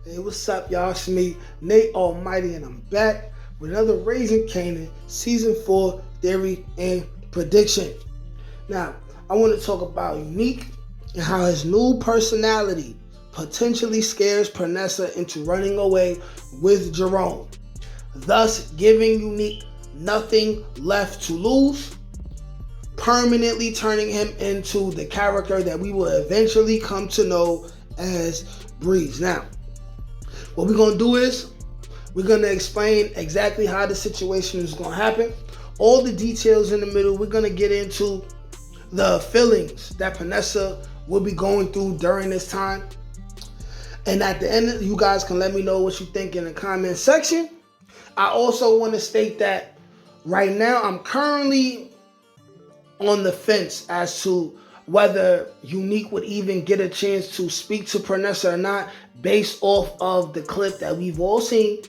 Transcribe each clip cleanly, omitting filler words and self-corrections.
Hey, what's up, y'all? It's me, Nate Almighty, and I'm back with another Raising Kanan Season 4 Theory and Prediction. Now, I want to talk about Unique and how his new personality potentially scares Pernessa into running away with Jerome, thus giving Unique nothing left to lose, permanently turning him into the character that we will eventually come to know as Breeze. Now, what we're going to do is we're going to explain exactly how the situation is going to happen. All the details in the middle, we're going to get into the feelings that Panessa will be going through during this time. And at the end, you guys can let me know what you think in the comment section. I also want to state that right now I'm currently on the fence as to whether Unique would even get a chance to speak to Pernessa or not, based off of the clip that we've all seen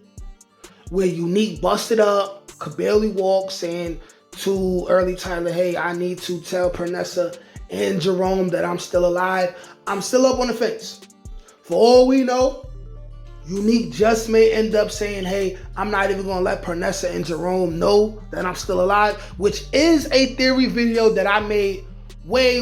where Unique busted up, could barely walk, saying to Early Tyler, hey, I need to tell Pernessa and Jerome that I'm still alive. I'm still up on the fence. For all we know, Unique just may end up saying, hey, I'm not even going to let Pernessa and Jerome know that I'm still alive, which is a theory video that I made way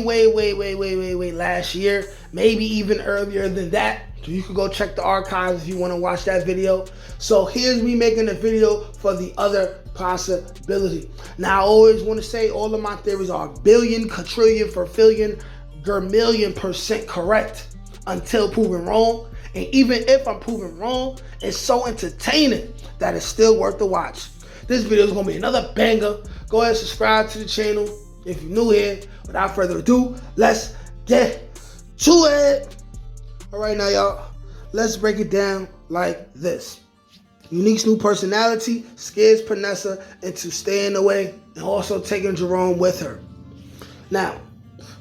last year, maybe even earlier than that. So you can go check the archives if you want to watch that video. So here's me making a video for the other possibility. Now, I always want to say all of my theories are billion, quadrillion, ferfillion, germillion% correct until proven wrong. And even if I'm proven wrong, it's so entertaining that it's still worth the watch. This video is going to be another banger. Go ahead and subscribe to the channel if you're new here. Without further ado, let's get to it. All right, now, y'all, let's break it down like this. Unique's new personality scares Pernessa into staying away and also taking Jerome with her. Now,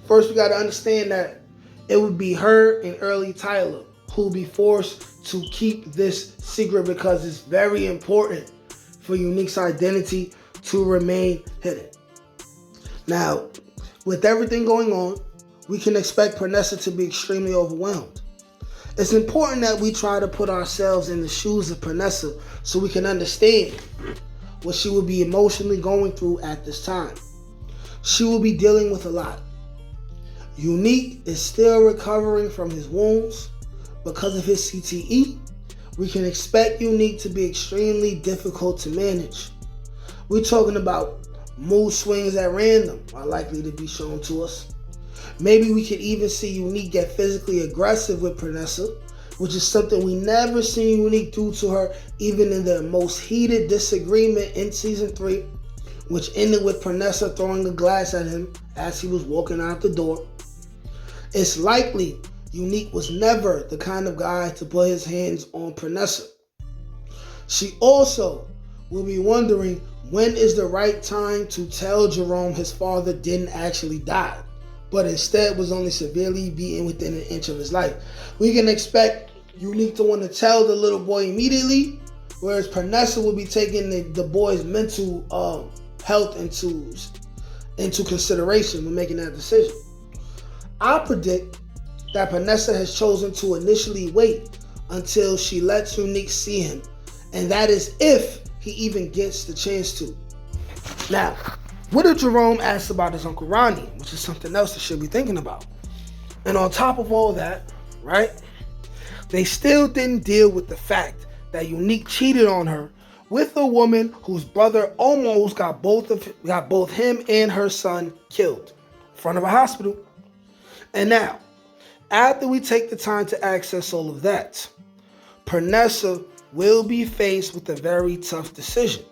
first we got to understand that it would be her and Early Tyler who will be forced to keep this secret because it's very important for Unique's identity to remain hidden. Now, with everything going on, we can expect Pernessa to be extremely overwhelmed. It's important that we try to put ourselves in the shoes of Pernessa so we can understand what she will be emotionally going through at this time. She will be dealing with a lot. Unique is still recovering from his wounds. Because of his CTE, we can expect Unique to be extremely difficult to manage. We're talking about mood swings at random are likely to be shown to us. Maybe we could even see Unique get physically aggressive with Pernessa, which is something we never seen Unique do to her, even in their most heated disagreement in Season 3, which ended with Pernessa throwing a glass at him as he was walking out the door. It's likely Unique was never the kind of guy to put his hands on Pernessa. She also will be wondering when is the right time to tell Jerome his father didn't actually die, but instead was only severely beaten within an inch of his life. We can expect Unique to want to tell the little boy immediately, whereas Pernessa will be taking the boy's mental health into consideration when making that decision. I predict that Panessa has chosen to initially wait until she lets Unique see him, and that is if he even gets the chance to. Now, what if Jerome asks about his Uncle Ronnie, which is something else they should be thinking about? And on top of all that, right, they still didn't deal with the fact that Unique cheated on her with a woman whose brother almost got both him and her son killed in front of a hospital. And now, after we take the time to access all of that, Pernessa will be faced with a very tough decision.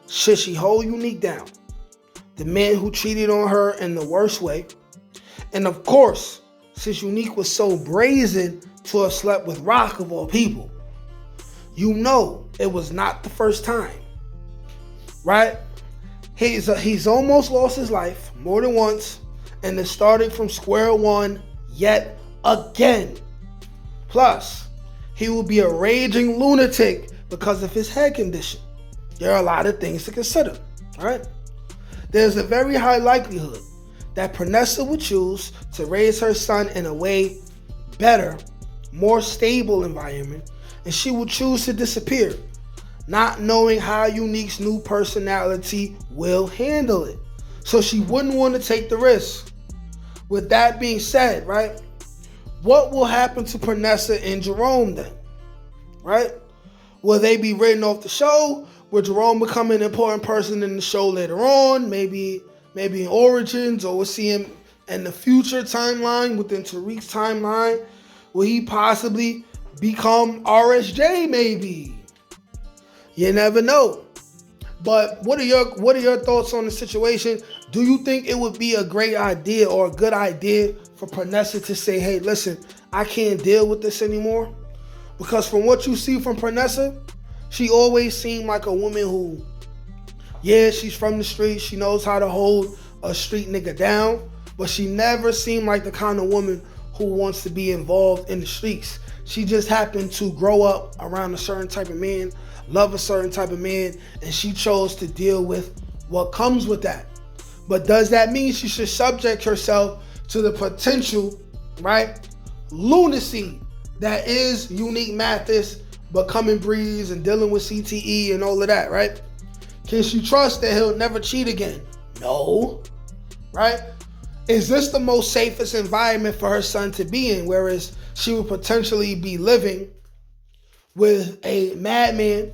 Should she hold Unique down, the man who cheated on her in the worst way? And of course, since Unique was so brazen to have slept with Rock of all people, you know it was not the first time, right? He's almost lost his life more than once, and is starting from square one yet again. Plus, he will be a raging lunatic because of his head condition. There are a lot of things to consider, all right? There's a very high likelihood that Pernessa would choose to raise her son in a way better, more stable environment, and she will choose to disappear, not knowing how Unique's new personality will handle it. So she wouldn't want to take the risk. With that being said, right, what will happen to Pernessa and Jerome then? Right? Will they be written off the show? Will Jerome become an important person in the show later on? Maybe in Origins, or we'll see him in the future timeline, within Tariq's timeline. Will he possibly become RSJ maybe? You never know. But what are your thoughts on the situation? Do you think it would be a great idea or a good idea for Pernessa to say, hey, listen, I can't deal with this anymore? Because from what you see from Pernessa, she always seemed like a woman who, yeah, she's from the street. She knows how to hold a street nigga down. But she never seemed like the kind of woman who wants to be involved in the streets. She just happened to grow up around a certain type of man, love a certain type of man, and she chose to deal with what comes with that. But does that mean she should subject herself to the potential, right, lunacy that is Unique Mathis becoming Breeze and dealing with CTE and all of that, right? Can she trust that he'll never cheat again? No, right? Is this the most safest environment for her son to be in, whereas she would potentially be living with a madman,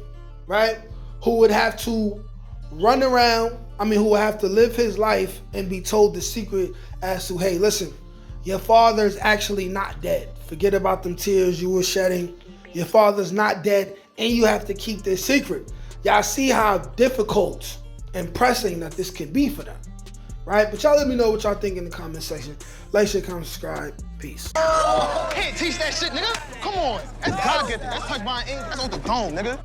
right, who would have to run around, who would have to live his life and be told the secret as to, hey, listen, your father's actually not dead. Forget about them tears you were shedding. Your father's not dead, and you have to keep this secret. Y'all see how difficult and pressing that this can be for them, right? But y'all let me know what y'all think in the comment section. Like, share, comment, subscribe. Peace. Can't teach that shit, nigga. Come on. That's God-given. That's touched by an ink. That's on the dome, nigga.